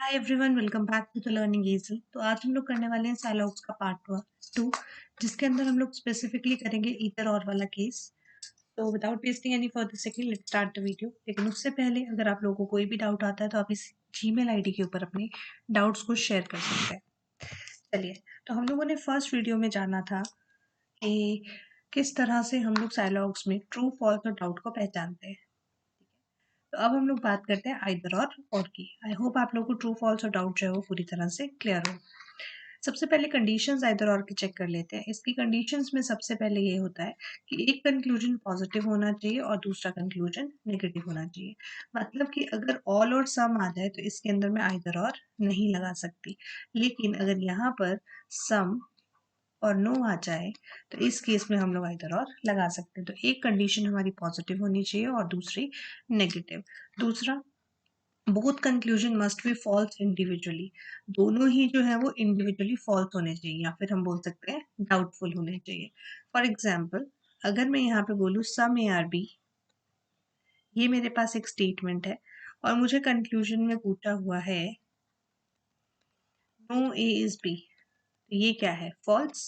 Hi everyone, welcome back to the learning easy. तो आज हम लोग करने वाले हैं साइलॉग्स का पार्ट 2, जिसके अंदर हम लोग स्पेसिफिकली करेंगे ईदर और वाला केस। तो without wasting any further second, let's start the video. लेकिन उससे पहले अगर आप लोगों को कोई भी डाउट आता है तो आप इस जीमेल आईडी के ऊपर अपने डाउट्स को शेयर कर सकते हैं। चलिए, तो हम लोगों ने फर्स्ट वीडियो में जाना था कि किस तरह से हम लोग साइलॉग्स में ट्रू, फॉल्स और डाउट को पहचानते हैं। तो अब हम लोग बात करते हैं आइदर और की। आई होप आप लोगों को ट्रू, फॉल्स और डाउट जो है वो पूरी तरह से क्लियर हो। सबसे पहले कंडीशंस आइदर और की चेक कर लेते हैं। इसकी कंडीशंस में सबसे पहले ये होता है कि एक कंक्लूजन पॉजिटिव होना चाहिए और दूसरा कंक्लूजन नेगेटिव होना चाहिए। मतलब कि अगर ऑल और सम आ जाए तो इसके अंदर मैं आइदर और नहीं लगा सकती, लेकिन अगर यहाँ पर सम और नो आ जाए तो इस केस में हम लोग आइदर और लगा सकते हैं। तो एक कंडीशन हमारी पॉजिटिव होनी चाहिए और दूसरी नेगेटिव। दूसरा, both conclusion must be false individually. दोनों ही जो है वो इंडिविजुअली फॉल्स होने चाहिए, या फिर हम बोल सकते हैं डाउटफुल होने चाहिए। फॉर एग्जाम्पल, अगर मैं यहाँ पे बोलूँ सम ए आर बी, ये मेरे पास एक स्टेटमेंट है और मुझे कंक्लूजन में पूछा हुआ है नो ए इज बी, ये क्या है? फॉल्स।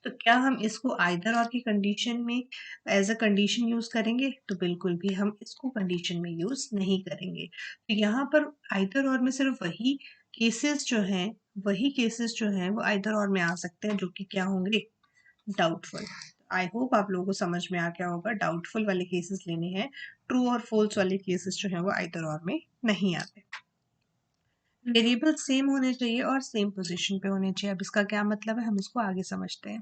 तो क्या हम इसको आइदर और की कंडीशन में एज अ कंडीशन यूज करेंगे? तो बिल्कुल भी हम इसको कंडीशन में यूज नहीं करेंगे। तो यहाँ पर आइदर और में सिर्फ वही केसेस जो हैं वो आइदर और में आ सकते हैं, जो कि क्या होंगे? डाउटफुल। आई होप आप लोगों को समझ में आ गया होगा, डाउटफुल वाले केसेस लेने हैं। ट्रू और फोल्स वाले केसेस जो है वो आइदर और में नहीं आते। वेरिएबल सेम होने चाहिए और सेम पोजीशन पे होने चाहिए। अब इसका क्या मतलब है, हम इसको आगे समझते हैं।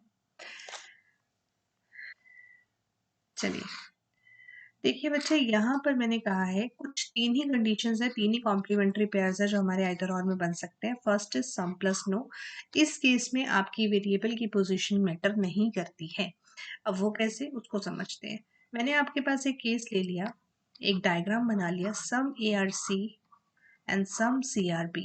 चलिए, देखिए बच्चे, यहाँ पर मैंने कहा है कुछ तीन ही कंडीशंस है, तीन ही कॉम्प्लीमेंट्री पेयर्स है जो हमारे आइदर और में बन सकते हैं। First is some plus no. इस केस में आपकी वेरिएबल की पोजीशन मैटर नहीं करती है। अब वो कैसे, उसको समझते हैं। मैंने आपके पास एक केस ले लिया, एक डायग्राम बना लिया, some A are C and some C are B.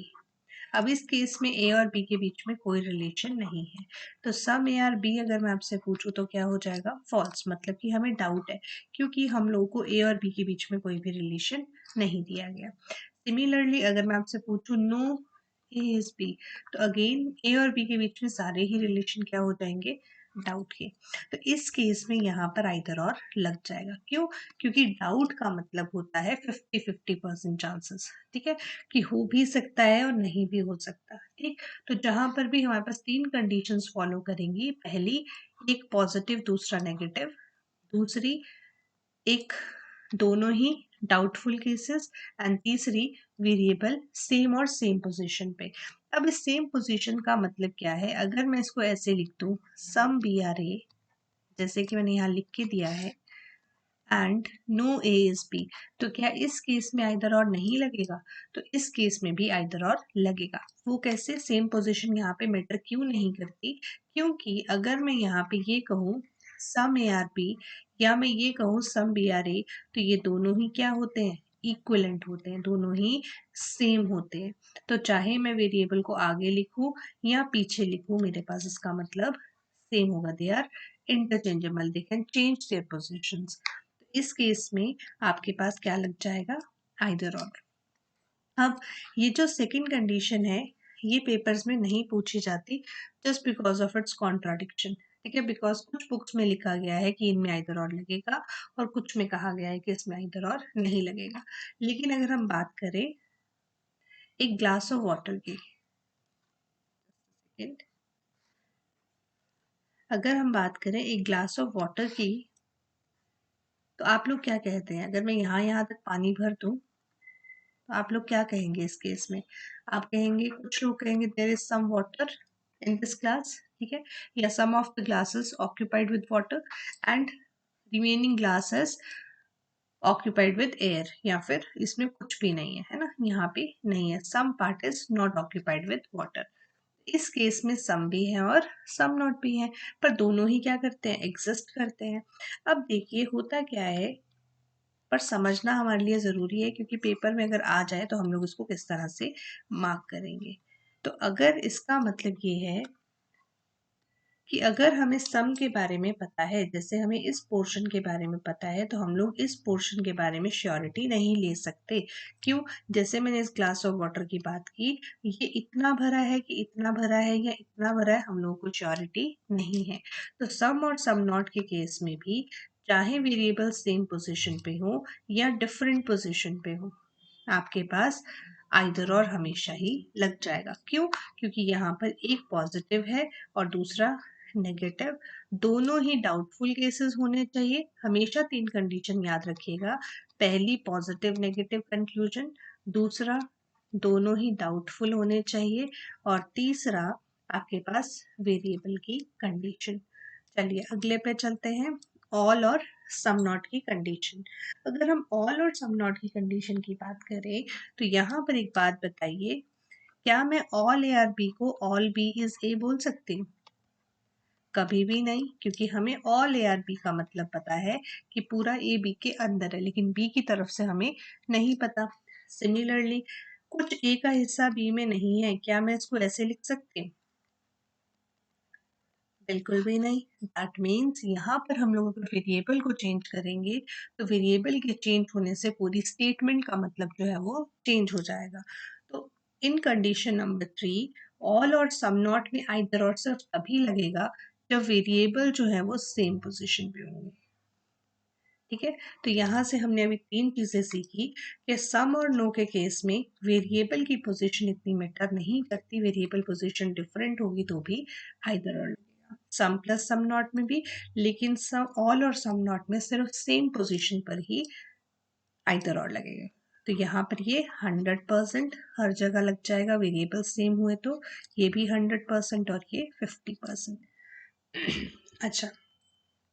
अब इस केस में ए और बी के बीच में कोई रिलेशन नहीं है, तो सम ए आर बी अगर मैं आपसे पूछूं तो क्या हो जाएगा? फॉल्स। मतलब कि हमें डाउट है, क्योंकि हम लोगों को ए और बी के बीच में कोई भी रिलेशन नहीं दिया गया। सिमिलरली अगर मैं आपसे पूछूं नो ए इज बी, तो अगेन ए और बी के बीच में सारे ही रिलेशन क्या हो जाएंगे? डाउट के। तो इस केस में यहाँ पर आइदर और लग जाएगा। क्यों? क्योंकि डाउट का मतलब होता है 50-50% चांसेस। ठीक है, कि हो भी सकता है और नहीं भी हो सकता। ठीक, तो जहां पर भी हमारे पास तीन कंडीशंस फॉलो करेंगी, पहली एक पॉजिटिव, दूसरा नेगेटिव, दूसरी एक दोनों ही डाउटफुल केसेस, एंड तीसरी वेरिएबल सेम और सेम पोजीशन पे। अब इस सेम पोजीशन का मतलब क्या है? अगर मैं इसको ऐसे लिख दूं सम बी आर ए, जैसे कि मैंने यहाँ लिख के दिया है, and no A is B, तो क्या इस केस में आइदर और नहीं लगेगा? तो इस केस में भी आइदर और लगेगा। वो कैसे? सेम पोजीशन यहाँ पे मैटर क्यों नहीं करती? क्योंकि अगर मैं यहाँ पे ये कहूँ सम ए आर बी, या मैं ये कहूँ सम बी आर ए, तो ये दोनों ही क्या होते हैं? इक्विवेलेंट होते हैं, दोनों ही सेम होते हैं। तो चाहे मैं वेरिएबल को आगे लिखूं या पीछे लिखूं, मेरे पास इसका मतलब सेम होगा। They are interchangeable, they can change their positions. इस केस में आपके पास क्या लग जाएगा? आइदर और। अब ये जो सेकंड कंडीशन है, ये पेपर्स में नहीं पूछी जाती, just because of its contradiction. ठीक है, बिकॉज कुछ बुक्स में लिखा गया है कि इनमें आइदर और लगेगा और कुछ में कहा गया है कि इसमें आइदर और नहीं लगेगा। लेकिन अगर हम बात करें एक ग्लास ऑफ वाटर की, अगर हम बात करें एक ग्लास ऑफ वाटर की, तो आप लोग क्या कहते हैं? अगर मैं यहाँ तक पानी भर दूं तो आप लोग क्या कहेंगे इस केस में? आप कहेंगे, कुछ लोग कहेंगे there is some water in this glass, ठीक है, या some of the glasses occupied with water and remaining glasses occupied with air, या फिर इसमें कुछ भी नहीं है, है ना, यहाँ पे नहीं है, some part is not occupied with water. इस केस में सम भी है और सम नॉट भी है, पर दोनों ही क्या करते हैं? एग्जिस्ट करते हैं। अब देखिए होता क्या है, पर समझना हमारे लिए ज़रूरी है, क्योंकि पेपर में अगर आ जाए तो हम लोग इसको किस तरह से मार्क करेंगे। तो अगर इसका मतलब ये है कि अगर हमें सम के बारे में पता है, जैसे हमें इस पोर्शन के बारे में पता है, तो हम लोग इस पोर्शन के बारे में श्योरिटी नहीं ले सकते। क्यों? जैसे मैंने इस ग्लास ऑफ वाटर की बात की, ये इतना भरा है कि इतना भरा है या इतना भरा है, हम लोगों को श्योरिटी नहीं है। तो सम और सम नॉट के केस में भी चाहे वेरिएबल सेम पोजीशन पे हो या डिफरेंट पोजीशन पे हो, आपके पास आइदर और हमेशा ही लग जाएगा। क्यों? क्योंकि यहाँ पर एक पॉजिटिव है और दूसरा नेगेटिव, दोनों ही डाउटफुल केसेस होने चाहिए। हमेशा 3 कंडीशन याद रखिएगा। पहली पॉजिटिव नेगेटिव कंक्लूजन, दूसरा दोनों ही डाउटफुल होने चाहिए, और तीसरा आपके पास वेरिएबल की कंडीशन। चलिए अगले पे चलते हैं, ऑल और सम नॉट की कंडीशन। अगर हम ऑल और सम नॉट की कंडीशन की बात करें, तो यहाँ पर एक बात बताइए, क्या मैं ऑल ए आर बी को ऑल बी इज ए बोल सकती हूँ? कभी भी नहीं, क्योंकि हमें ऑल ए आर बी का मतलब पता है कि पूरा ए बी के अंदर है, लेकिन बी की तरफ से हमें नहीं पता। सिमिलरली कुछ ए का हिस्सा बी में नहीं है, क्या मैं इसको ऐसे लिख सकती हूँ? बिल्कुल भी नहीं। दैट मीन्स यहाँ पर हम लोग अगर वेरिएबल को चेंज करेंगे, तो वेरिएबल के चेंज होने से पूरी स्टेटमेंट का मतलब जो है वो चेंज हो जाएगा। तो इन कंडीशन नंबर 3, ऑल और सम नॉट में आइदर और सिर्फ तभी लगेगा जब वेरिएबल जो है वो सेम पोजीशन पे होंगे। ठीक है, तो यहाँ से हमने अभी 3 चीजें सीखी कि सम और नो के केस में वेरिएबल की पोजीशन इतनी मैटर नहीं करती, वेरिएबल पोजीशन डिफरेंट होगी तो भी आइदर और लगेगा। सम प्लस सम नॉट में भी, लेकिन सम ऑल और सम नॉट में सिर्फ सेम पोजीशन पर ही आइदर और लगेगा। तो यहाँ पर ये 100% हर जगह लग जाएगा, वेरिएबल सेम हुए तो ये भी 100% और ये 50%। अच्छा,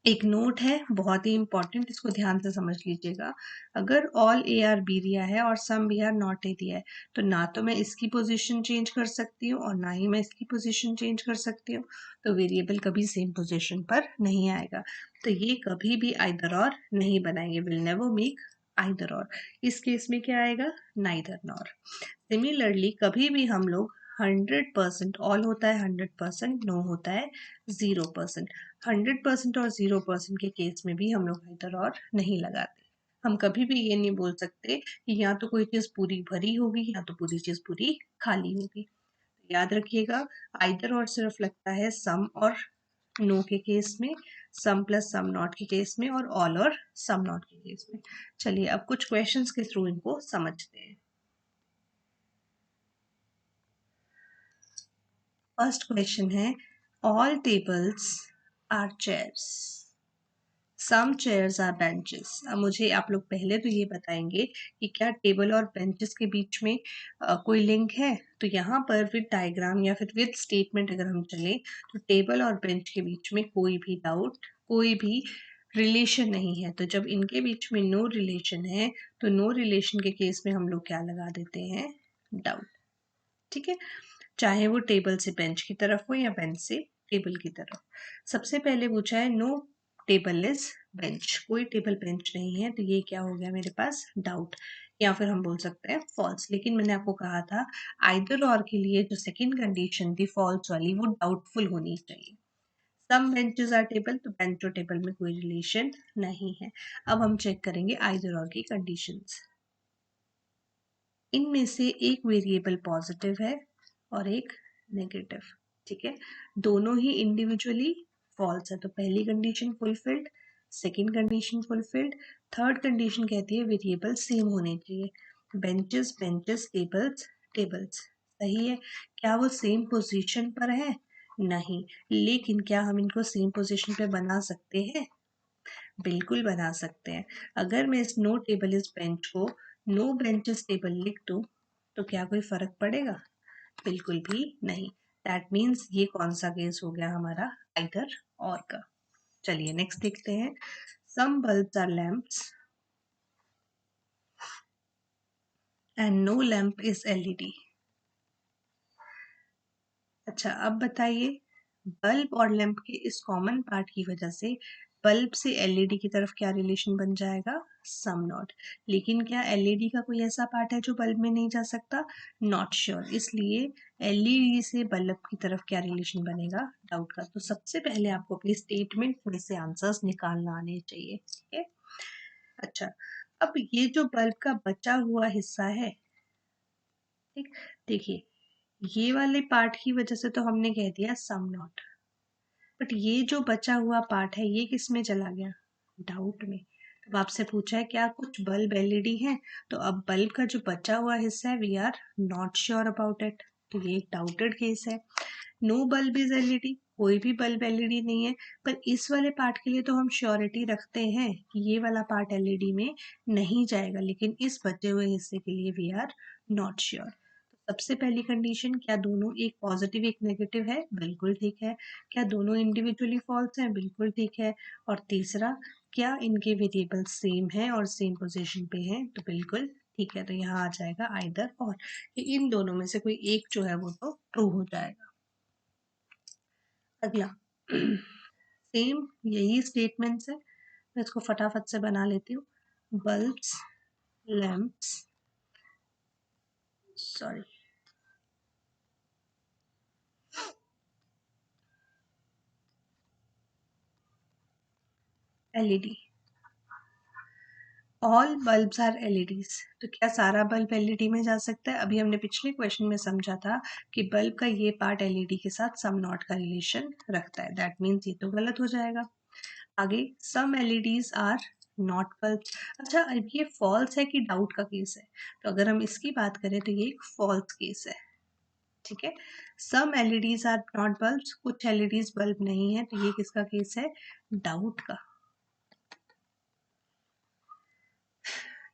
एक नोट है बहुत ही इंपॉर्टेंट, इसको ध्यान से समझ लीजिएगा। अगर ऑल ए आर बी दिया है और some B are not A दिया है, तो ना तो मैं इसकी पोजीशन चेंज कर सकती हूँ और ना ही मैं इसकी पोजीशन चेंज कर सकती हूँ, तो वेरिएबल कभी सेम पोजीशन पर नहीं आएगा। तो ये कभी भी आइदर और नहीं बनाएंगे, विल नेवर मेक आइदर और। इस केस में क्या आएगा? Neither nor. सिमिलरली कभी भी हम लोग 100% ऑल होता है, 100% नो होता है 0%। 100% और 0% के केस में भी हम लोग आइदर और नहीं लगाते। हम कभी भी ये नहीं बोल सकते कि या तो कोई चीज़ पूरी भरी होगी या तो पूरी चीज़ पूरी खाली होगी। याद रखिएगा, आइदर और सिर्फ लगता है सम और नो के केस में, सम प्लस सम नॉट के केस में, और ऑल और सम नॉट के केस में। चलिए अब कुछ क्वेश्चंस के थ्रू इनको समझते हैं। फर्स्ट क्वेश्चन है, all tables are chairs, some chairs are benches. अब मुझे आप लोग पहले तो ये बताएंगे कि क्या टेबल और बेंचेस के बीच में कोई लिंक है? तो यहाँ पर विद डायग्राम या फिर विद स्टेटमेंट अगर हम चले, तो टेबल और बेंच के बीच में कोई भी डाउट, कोई भी रिलेशन नहीं है। तो जब इनके बीच में नो रिलेशन है, तो नो रिलेशन के केस में हम लोग क्या लगा देते हैं? डाउट। ठीक है, चाहे वो टेबल से बेंच की तरफ हो या बेंच से टेबल की तरफ। सबसे पहले पूछा है नो टेबल इज बेंच, कोई टेबल बेंच नहीं है, तो ये क्या हो गया मेरे पास? डाउट, या फिर हम बोल सकते हैं फॉल्स। लेकिन मैंने आपको कहा था आइदर और के लिए जो सेकंड कंडीशन थी फॉल्स वाली, वो डाउटफुल होनी चाहिए। सम बेंचेस आर टेबल, तो बेंच और टेबल में कोई रिलेशन नहीं है। अब हम चेक करेंगे आइदर और की कंडीशंस। इनमें से एक वेरिएबल पॉजिटिव है और एक नेगेटिव। ठीक है, दोनों ही इंडिविजुअली फॉल्स है, तो पहली condition fulfilled, second condition fulfilled. Third condition कहती है वेरिएबल सेम होने चाहिए। बेंचेस बेंचेस, टेबल्स टेबल्स, सही है। क्या वो सेम पोजीशन पर है? नहीं। लेकिन क्या हम इनको सेम पोजीशन पे बना सकते हैं? बिल्कुल बना सकते हैं। अगर मैं इस नो टेबल इस बेंच को नो बेंचेस टेबल लिख दूं, तो क्या कोई फर्क पड़ेगा? बिल्कुल भी नहीं। दैट मीन्स ये कौन सा केस हो गया हमारा? आइदर और का। चलिए नेक्स्ट देखते हैं, some bulbs are lamps and no lamp is LED. अच्छा अब बताइए, बल्ब और लैंप के इस कॉमन पार्ट की वजह से बल्ब से एलईडी की तरफ क्या रिलेशन बन जाएगा, सम नॉट। लेकिन क्या एलईडी का कोई ऐसा पार्ट है जो बल्ब में नहीं जा सकता, नॉट श्योर। इसलिए एलईडी से बल्ब की तरफ क्या रिलेशन बनेगा, डाउट का। तो सबसे पहले आपको अपनी स्टेटमेंट में से आंसर्स निकालना आने चाहिए, ठीक है। अच्छा, अब ये जो बल्ब का बचा हुआ हिस्सा है, ठीक, देखिए ये वाले पार्ट की वजह से तो हमने कह दिया सम नॉट, बट ये जो बचा हुआ पार्ट है ये किस में चला गया, डाउट में। अब आपसे पूछा है क्या कुछ बल्ब एलईडी है, तो अब बल्ब का जो बचा हुआ हिस्सा है we are not sure about it, तो ये एक डाउटेड केस है। नो बल्ब इज एलईडी, कोई भी बल्ब एलईडी नहीं है, पर इस वाले पार्ट के लिए तो हम श्योरिटी रखते हैं कि ये वाला पार्ट एलईडी में नहीं जाएगा, लेकिन इस बचे हुए हिस्से के लिए वी आर नॉट श्योर। सबसे पहली कंडीशन, क्या दोनों एक पॉजिटिव एक नेगेटिव है, बिल्कुल ठीक है। क्या दोनों इंडिविजुअली फॉल्स हैं, बिल्कुल ठीक है। और तीसरा, क्या इनके वेरिएबल सेम है और सेम पोजीशन पे हैं, तो बिल्कुल ठीक है। तो यहाँ आ जाएगा आइदर और, इन दोनों में से कोई एक जो है वो तो ट्रू हो जाएगा। अगला सेम यही स्टेटमेंट्स है, मैं इसको फटाफट से बना लेती हूँ। Bulbs, lamps, sorry, LED, all bulbs are LEDs. तो क्या सारा बल्ब एलईडी में जा सकता है? अभी हमने पिछले क्वेश्चन में समझा था कि बल्ब का ये पार्ट एलईडी के साथ सम नॉट का रिलेशन रखता है, दैट मीन्स ये तो गलत हो जाएगा। आगे, सम एलईडीज आर नॉट बल्ब। अच्छा, अब ये फॉल्स है कि डाउट का केस है, तो अगर हम इसकी बात करें तो ये एक फॉल्स केस है, ठीक है। सम एलईडीज आर नॉट बल्ब, कुछ एलईडीज बल्ब नहीं है, तो ये किसका केस है, डाउट का।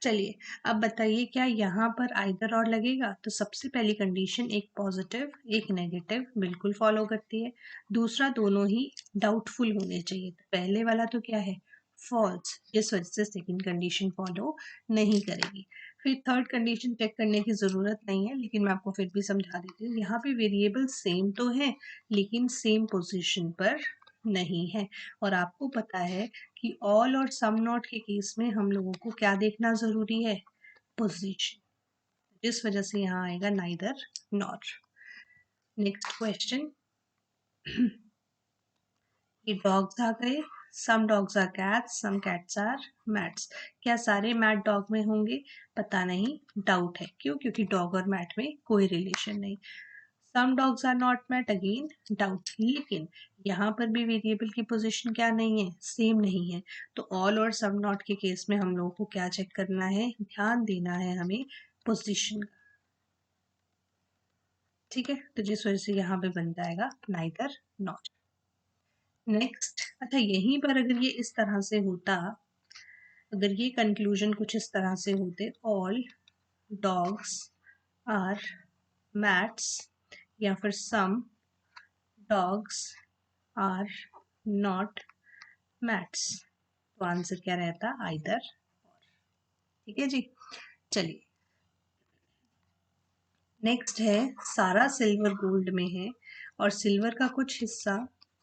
चलिए, अब बताइए क्या यहाँ पर आइदर और लगेगा? तो सबसे पहली कंडीशन एक पॉजिटिव एक नेगेटिव बिल्कुल फॉलो करती है। दूसरा, दोनों ही डाउटफुल होने चाहिए। तो पहले वाला तो क्या है, फॉल्स, जिस वजह से सेकंड कंडीशन फॉलो नहीं करेगी। फिर थर्ड कंडीशन चेक करने की ज़रूरत नहीं है, लेकिन मैं आपको फिर भी समझा देती हूँ। यहाँ पे वेरिएबल सेम तो है, लेकिन सेम पोजिशन पर नहीं है। और आपको पता है कि ऑल और सम नॉट के केस में हम लोगों को क्या देखना जरूरी है, पोजीशन, जिस वजह से यहाँ आएगा नाइदर नॉट। नेक्स्ट क्वेश्चन, ये डॉग्स आ गए, some dogs are cats, some cats are mats. क्या सारे मैट डॉग में होंगे? पता नहीं, डाउट है। क्यों? क्योंकि डॉग और मैट में कोई रिलेशन नहीं। Some dogs are not mat, again doubt. लेकिन यहाँ पर भी वेरिएबल की पोजीशन क्या नहीं है, सेम नहीं है। तो ऑल और सम नॉट के केस में हम लोगों को क्या चेक करना है, ध्यान देना है हमें पोजीशन का, ठीक है। तो जिस वजह से यहाँ पे बन जाएगा नाइदर नॉट। नेक्स्ट, अच्छा यहीं पर अगर ये इस तरह से होता, अगर ये कंक्लूजन कुछ इस तरह से होते, ऑल डॉग्स आर मैट्स, या फिर some dogs are not mats, तो आंसर क्या रहता, आइदर। ठीक है जी। चलिए, नेक्स्ट है, सारा सिल्वर गोल्ड में है और सिल्वर का कुछ हिस्सा,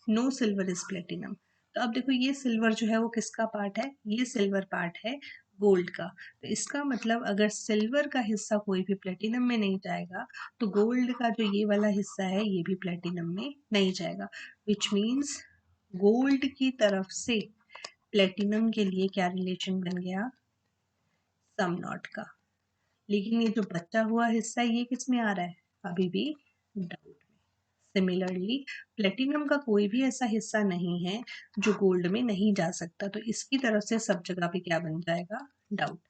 नो सिल्वर इज प्लेटिनम। तो अब देखो ये सिल्वर जो है वो किसका पार्ट है, ये सिल्वर पार्ट है गोल्ड का। तो इसका मतलब अगर सिल्वर का हिस्सा कोई भी प्लेटिनम में नहीं जाएगा, तो गोल्ड का जो ये वाला हिस्सा है ये भी प्लेटिनम में नहीं जाएगा, विच मीन्स गोल्ड की तरफ से प्लेटिनम के लिए क्या रिलेशन बन गया, सम नॉट का। लेकिन ये जो बचा हुआ हिस्सा है ये किस में आ रहा है, अभी भी डाउट में। सिमिलरली प्लेटिनम का कोई भी ऐसा हिस्सा नहीं है जो गोल्ड में नहीं जा सकता, तो इसकी तरफ से सब जगह पे क्या बन जाएगा, डाउट।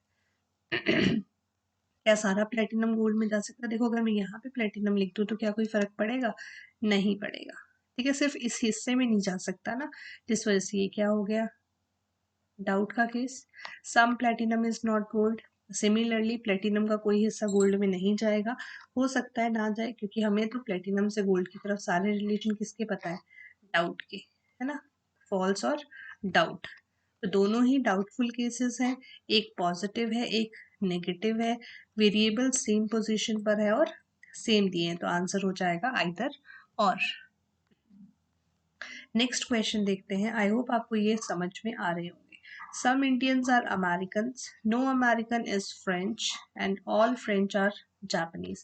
क्या सारा प्लेटिनम गोल्ड में जा सकता है? देखो अगर मैं यहाँ पे प्लेटिनम लिख दूँ तो क्या कोई फर्क पड़ेगा, नहीं पड़ेगा, ठीक है। सिर्फ इस हिस्से में नहीं जा सकता ना, जिस वजह से ये क्या हो गया, डाउट का case. Some platinum is not gold, similarly platinum का कोई हिस्सा गोल्ड में नहीं जाएगा, हो सकता है ना जाए, क्योंकि हमें तो प्लेटिनम से गोल्ड की तरफ सारे रिलेशन किसके पता है, डाउट के, है ना, फॉल्स और डाउट। तो दोनों ही डाउटफुल केसेस हैं, एक पॉजिटिव है एक नेगेटिव है, वेरिएबल सेम पोजीशन पर है और सेम दिए हैं, तो आंसर हो जाएगा आइदर और। नेक्स्ट क्वेश्चन देखते हैं। आई होप आपको ये समझ में आ रहे होंगे। Some Indians are Americans, no American is French and all French are Japanese.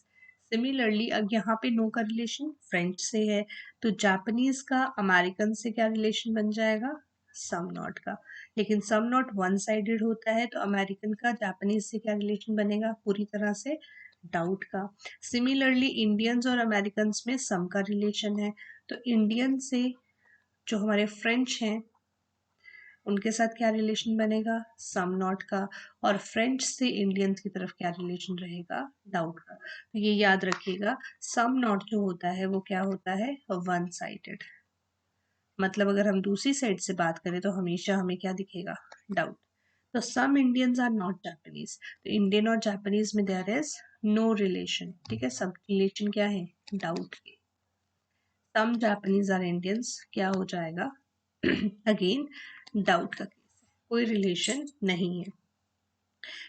Similarly अब यहाँ पे नो का रिलेशन फ्रेंच से है, तो जापानीज का अमेरिकन से क्या रिलेशन बन जाएगा, सम नॉट का। लेकिन सम नॉट वन साइडेड होता है, तो अमेरिकन का जापानीज से क्या रिलेशन बनेगा, पूरी तरह से डाउट का। सिमिलरली इंडियंस और अमेरिकन में सम का रिलेशन है, तो इंडियन से जो हमारे फ्रेंच हैं उनके साथ क्या रिलेशन बनेगा, सम नॉट का। और फ्रेंच से इंडियंस की तरफ क्या रिलेशन रहेगा, डाउट का। तो ये याद रखिएगा, सम नॉट जो होता है वो क्या होता है, वन साइडेड। मतलब अगर हम दूसरी साइड से बात करें तो हमेशा हमें क्या दिखेगा, डाउट। तो सम इंडियंस आर नॉट जापानीज, तो इंडियन और जापानीज में देयर इज नो रिलेशन, ठीक है। सब रिलेशन क्या है, डाउट के। सम जापानीज आर इंडियंस क्या हो जाएगा, अगेन डाउट का केस है, कोई रिलेशन नहीं है।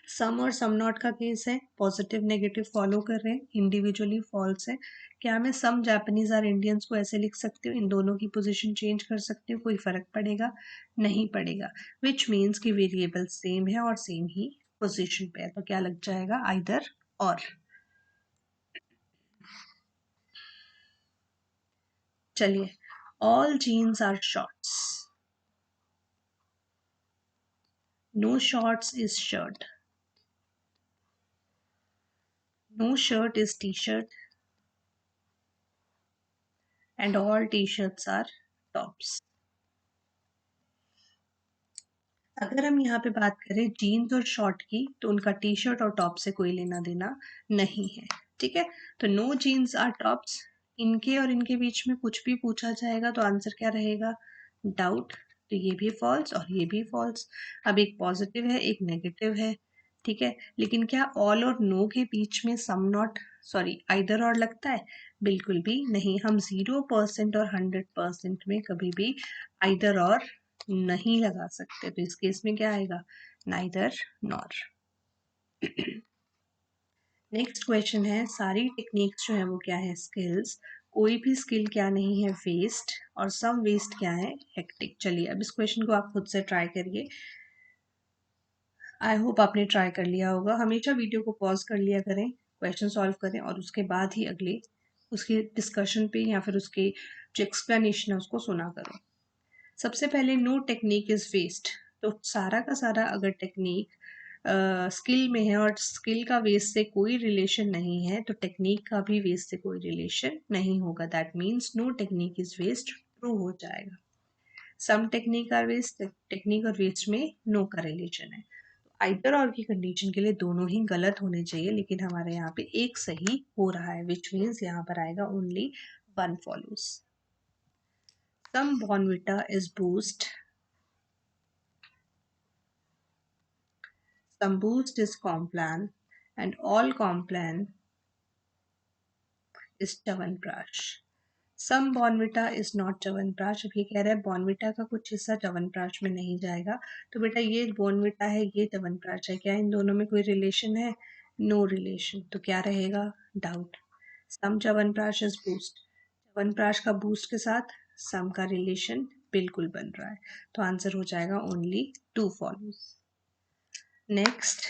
सम और सम नॉट का केस है, पॉजिटिव नेगेटिव फॉलो कर रहे हैं, इंडिविजुअली फॉल्स है। क्या मैं सम जापानीज आर इंडियंस को ऐसे लिख सकती हूँ, इन दोनों की पोजीशन चेंज कर सकती हूँ, कोई फर्क पड़ेगा नहीं पड़ेगा। विच मीन्स कि वेरिएबल सेम है और सेम ही पोजीशन पे है, तो क्या लग जाएगा, आइदर और। चलिए, all jeans are shorts, no shorts is shirt, no shirt is T shirt and all T shirts are tops. अगर हम यहाँ पे बात करें जीन्स और शॉर्ट की, तो उनका टी शर्ट और टॉप से कोई लेना देना नहीं है, ठीक है। तो नो जीन्स आर टॉप्स, इनके और इनके बीच में कुछ भी पूछा जाएगा तो आंसर क्या रहेगा, डाउट। तो ये भी फॉल्स और ये भी फॉल्स। अब एक पॉजिटिव है एक नेगेटिव है, ठीक है। लेकिन क्या ऑल और नो के बीच में सम नॉट सॉरी आइदर और लगता है, बिल्कुल भी नहीं। हम 0% और 100% में कभी भी आइदर और नहीं लगा सकते, तो इस केस में क्या आएगा, नाइदर नॉर। नेक्स्ट क्वेश्चन है, सारी टेक्निक्स जो है वो क्या है, स्किल्स। कोई भी स्किल क्या नहीं है, वेस्ट, और सम वेस्ट क्या है, हेक्टिक। चलिए अब इस क्वेश्चन को आप खुद से ट्राई करिए। आई होप आपने ट्राई कर लिया होगा। हमेशा वीडियो को पॉज कर लिया करें, क्वेश्चन सॉल्व करें और उसके बाद ही अगले उसके डिस्कशन पे या फिर उसके जो एक्सप्लेनेशन है उसको सुना करो। सबसे पहले नो टेक्निक इज वेस्ट, तो सारा का सारा अगर टेक्निक स्किल में है और स्किल का वेस्ट से कोई रिलेशन नहीं है, तो टेक्निक का भी वेस्ट से कोई रिलेशन नहीं होगा। That means no technique is waste true हो जाएगा। Some technique are waste, technique और वेस्ट में नो का रिलेशन है। आइदर और की कंडीशन के लिए दोनों ही गलत होने चाहिए, लेकिन हमारे यहाँ पे एक सही हो रहा है, विच मीन्स यहाँ पर आएगा only one follows. Some Bournvita is Boost, some boost is Complan, and all Complan is Chyawanprash. Some Bournvita is not Chyawanprash. अब ये कह रहा है बॉर्नविटा का कुछ हिस्सा च्यवनप्राश में नहीं जाएगा, तो बेटा ये बॉर्नविटा है ये च्यवनप्राश है, क्या इन दोनों में कोई रिलेशन है, नो रिलेशन। तो क्या रहेगा, doubt. Some Chyawanprash is Boost, Chyawanprash का बूस्ट के साथ सम का रिलेशन बिल्कुल बन रहा है, तो आंसर हो जाएगा only two follows. Next,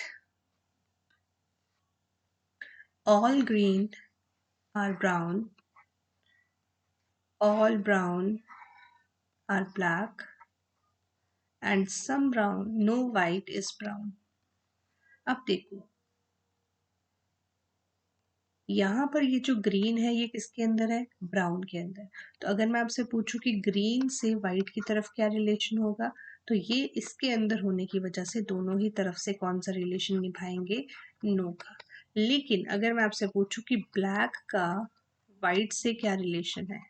all green are brown, all brown are black, and some brown, no white is brown. अब देखो यहाँ पर ये जो ग्रीन है ये किसके अंदर है, ब्राउन के अंदर। तो अगर मैं आपसे पूछूं कि ग्रीन से वाइट की तरफ क्या रिलेशन होगा, तो ये इसके अंदर होने की वजह से दोनों ही तरफ से कौन सा रिलेशन निभाएंगे, नो का। लेकिन अगर मैं आपसे पूछूं कि ब्लैक का वाइट से क्या रिलेशन है,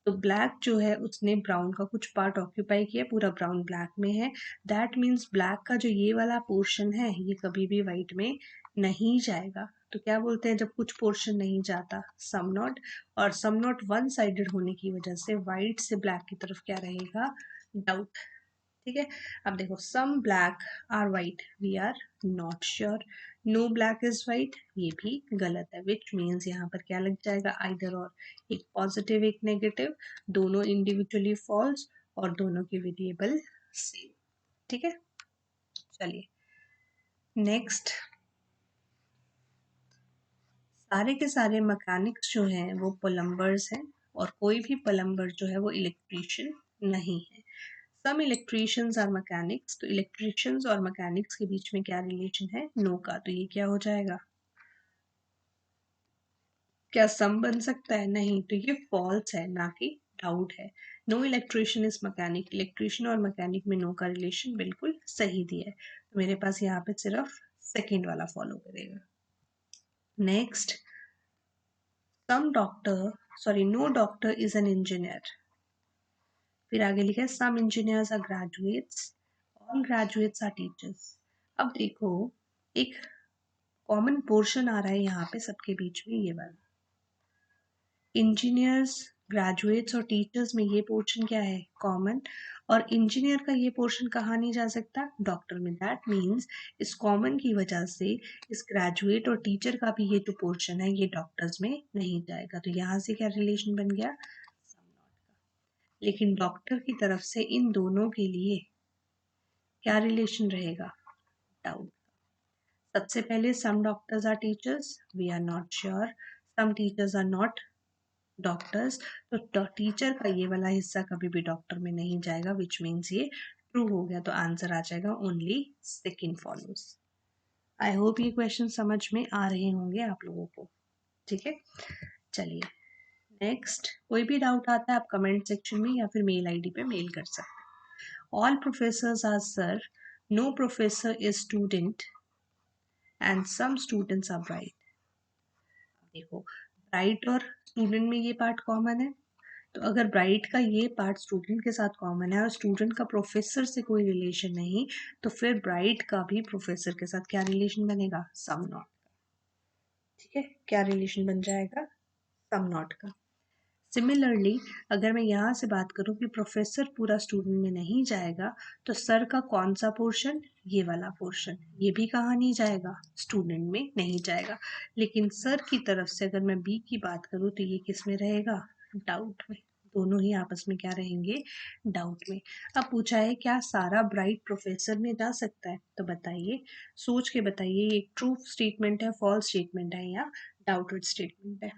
तो ब्लैक जो है उसने ब्राउन का कुछ पार्ट ऑक्यूपाई किया, पूरा ब्राउन ब्लैक में है। दैट मीन्स ब्लैक का जो ये वाला पोर्शन है ये कभी भी वाइट में नहीं जाएगा। तो क्या बोलते हैं जब कुछ पोर्शन नहीं जाता, सम नॉट। और सम नॉट वन साइडेड होने की वजह से वाइट से ब्लैक की तरफ क्या रहेगा, डाउट। ठीक है। अब देखो some black are white, we are not sure. No black is white, ये भी गलत है, विच मीन्स यहाँ पर क्या लग जाएगा, आइदर और, एक पॉजिटिव एक नेगेटिव, दोनों इंडिविजुअली फॉल्स और दोनों की वेरिएबल सेम। ठीक है, चलिए नेक्स्ट। सारे के सारे मैकेनिक्स जो हैं वो प्लम्बर्स हैं, और कोई भी प्लम्बर जो है वो इलेक्ट्रीशियन नहीं है। सम इलेक्ट्रीशियंस आर मैकेनिक्स, तो इलेक्ट्रीशियंस और मैकेनिक्स के बीच में क्या रिलेशन है, नो का, तो ये क्या हो जाएगा, क्या सम बन सकता है, नहीं, तो ये फॉल्स है ना कि डाउट है। No electrician is mechanic, electrician और मैकेनिक में नो का रिलेशन बिल्कुल सही दिया है, तो मेरे पास यहाँ पे सिर्फ सेकेंड वाला फॉलो करेगा। Next, some doctor, sorry no doctor is an engineer, फिर आगे लिखा है some engineers are graduates, all graduates are teachers. अब देखो एक कॉमन पोर्शन आ रहा है यहाँ पे सबके बीच में, ये वाला इंजीनियर्स, ग्रेजुएट्स और टीचर्स में ये पोर्शन क्या है, कॉमन, और इंजीनियर का ये पोर्शन कहाँ नहीं जा सकता, डॉक्टर में। दैट मीन्स इस कॉमन की वजह से इस ग्रेजुएट और टीचर का भी ये जो पोर्शन है ये डॉक्टर्स में नहीं जाएगा, तो यहाँ से क्या रिलेशन बन गया, लेकिन डॉक्टर की तरफ से इन दोनों के लिए क्या रिलेशन रहेगा, डाउट। सबसे पहले some doctors are teachers, we are not sure, some teachers are not doctors, तो टीचर का ये वाला हिस्सा कभी भी डॉक्टर में नहीं जाएगा, विच मीन्स ये ट्रू हो गया, तो आंसर आ जाएगा only second follows. I hope ये क्वेश्चन समझ में आ रहे होंगे आप लोगों को। ठीक है, चलिए नेक्स्ट। कोई भी डाउट आता है आप कमेंट सेक्शन में या फिर मेल आईडी पे मेल कर सकते हैं। All professors are sir, no professor is student and some students are bright. देखो ब्राइट और स्टूडेंट में ये पार्ट कॉमन है, तो अगर ब्राइट का ये पार्ट स्टूडेंट के साथ कॉमन है और स्टूडेंट का प्रोफेसर से कोई रिलेशन नहीं, तो फिर ब्राइट का भी प्रोफेसर के साथ क्या रिलेशन बनेगा, सम नॉट। ठीक है, क्या रिलेशन बन जाएगा, सम नॉट का। सिमिलरली अगर मैं यहाँ से बात करूँ कि प्रोफेसर पूरा स्टूडेंट में नहीं जाएगा, तो सर का कौन सा पोर्शन, ये वाला पोर्शन, ये भी कहाँ नहीं जाएगा, स्टूडेंट में नहीं जाएगा। लेकिन सर की तरफ से अगर मैं बी की बात करूँ तो ये किस में रहेगा, डाउट में। दोनों ही आपस में क्या रहेंगे, डाउट में। अब पूछा है क्या सारा ब्राइट प्रोफेसर में जा सकता है, तो बताइए, सोच के बताइए, ये ट्रू स्टेटमेंट है, फॉल्स स्टेटमेंट है या डाउटेड स्टेटमेंट है।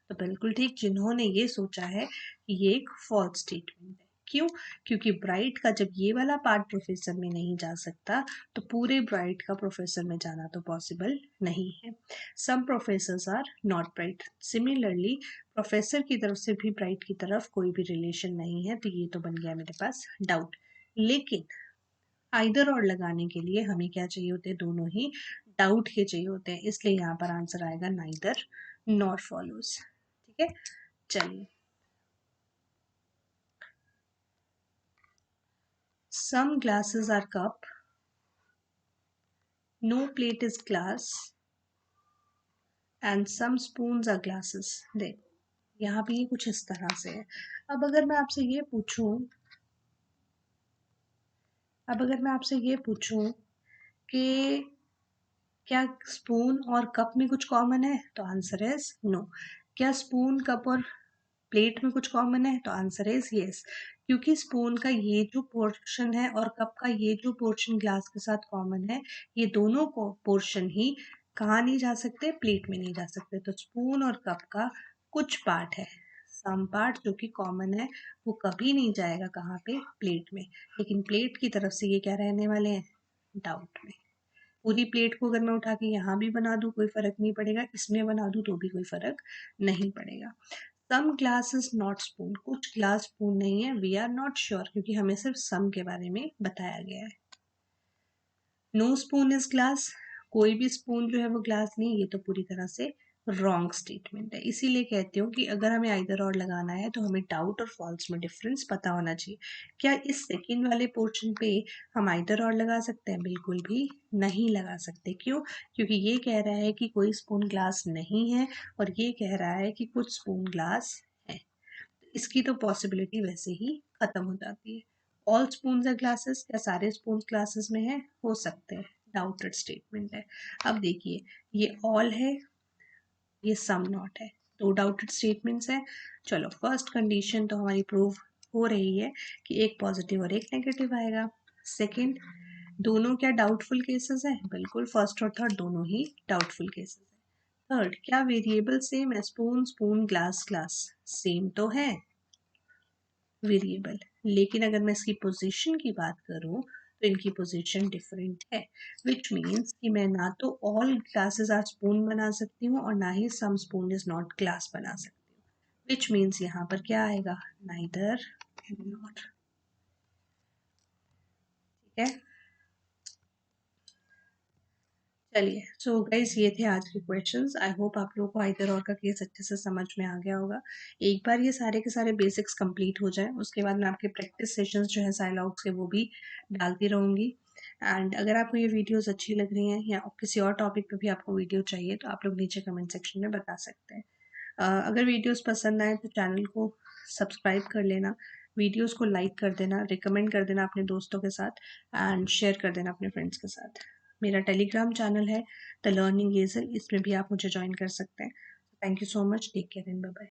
तो बिल्कुल ठीक, जिन्होंने ये सोचा है कि ये एक फॉल्स स्टेटमेंट है। क्यों, क्योंकि ब्राइट का जब ये वाला पार्ट प्रोफेसर में नहीं जा सकता, तो पूरे ब्राइट का प्रोफेसर में जाना तो पॉसिबल नहीं है। Some professors are not bright, similarly professor की तरफ से भी ब्राइट की तरफ कोई भी रिलेशन नहीं है, तो ये तो बन गया मेरे पास डाउट। लेकिन आइदर और लगाने के लिए हमें क्या चाहिए होते हैं, दोनों ही डाउट के चाहिए होते हैं, इसलिए यहाँ पर आंसर आएगा नाइदर नॉर फॉलोज। ठीक है, चलिए some glasses are cup, no plate is glass and some spoons are glasses. देखो यहाँ पे ये कुछ इस तरह से है। अब अगर मैं आपसे ये पूछूं, अब अगर मैं आपसे ये पूछूं कि क्या स्पून और कप में कुछ कॉमन है, तो आंसर इज नो। क्या स्पून कप और प्लेट में कुछ कॉमन है, तो आंसर इज यस। क्योंकि स्पून का ये जो पोर्शन है और कप का ये जो पोर्शन ग्लास के साथ कॉमन है, ये दोनों को पोर्शन ही कहाँ नहीं जा सकते, प्लेट में नहीं जा सकते। तो स्पून और कप का कुछ पार्ट है, सम पार्ट जो कि कॉमन है, वो कभी नहीं जाएगा कहाँ पे, प्लेट में। लेकिन प्लेट की तरफ से ये क्या रहने वाले हैं, डाउट में। पूरी प्लेट को अगर मैं उठा के यहाँ भी बना दूँ कोई फर्क नहीं पड़ेगा, इसमें बना दूँ तो भी कोई फर्क नहीं पड़ेगा। सम ग्लास इज नॉट स्पून, कुछ ग्लास स्पून नहीं है, वी आर नॉट श्योर, क्योंकि हमें सिर्फ सम के बारे में बताया गया है। नो स्पून इज ग्लास, कोई भी स्पून जो है वो ग्लास नहीं, ये तो पूरी तरह से रॉन्ग स्टेटमेंट है। इसीलिए कहती हूँ कि अगर हमें आइदर और लगाना है तो हमें डाउट और फॉल्स में डिफरेंस पता होना चाहिए। क्या इस सेकेंड वाले पोर्शन पे हम आइदर और लगा सकते हैं, बिल्कुल भी नहीं लगा सकते। क्यों, क्योंकि ये कह रहा है कि कोई स्पून ग्लास नहीं है और ये कह रहा है कि कुछ स्पून ग्लास है, इसकी तो पॉसिबिलिटी वैसे ही खत्म हो जाती है। ऑल स्पून्स आर ग्लासेस, क्या सारे स्पून ग्लासेस में है? हो सकते हैं, डाउटेड स्टेटमेंट है। अब देखिए, ये ऑल है, ये सम नॉट है, दो डाउटेड स्टेटमेंट्स है। चलो, फर्स्ट कंडीशन तो हमारी प्रूव हो रही है कि एक पॉजिटिव और एक नेगेटिव आएगा। सेकंड, दोनों क्या डाउटफुल केसेस है? बिल्कुल, फर्स्ट और थर्ड दोनों ही डाउटफुल केसेस है। थर्ड, क्या वेरिएबल सेम है? Spoon spoon, glass glass, same तो है वेरिएबल, लेकिन अगर मैं इसकी पोजीशन की बात करूं तो इनकी पोजीशन डिफरेंट है, विच मीन्स कि मैं ना तो ऑल ग्लासेस आर स्पून बना सकती हूँ और ना ही some spoon is not glass बना सकती हूँ, विच मीन्स यहाँ पर क्या आएगा? Neither not. ठीक है, चलिए, सो गाइस ये थे आज के क्वेश्चंस। आई होप आप लोगों को आइदर और का केस अच्छे से समझ में आ गया होगा। एक बार ये सारे के सारे बेसिक्स कंप्लीट हो जाए, उसके बाद मैं आपके प्रैक्टिस सेशंस जो है साइलॉग्स के वो भी डालती रहूँगी। एंड अगर आपको ये वीडियोस अच्छी लग रही हैं या किसी और टॉपिक पे भी आपको वीडियो चाहिए तो आप लोग नीचे कमेंट सेक्शन में बता सकते हैं। अगर वीडियोस पसंद आए तो चैनल को सब्सक्राइब कर लेना, वीडियोस को लाइक कर देना, रिकमेंड कर देना अपने दोस्तों के साथ एंड शेयर कर देना अपने फ्रेंड्स के साथ। मेरा टेलीग्राम चैनल है द लर्निंग एजल, इसमें भी आप मुझे ज्वाइन कर सकते हैं। Thank you so much, take care and bye bye.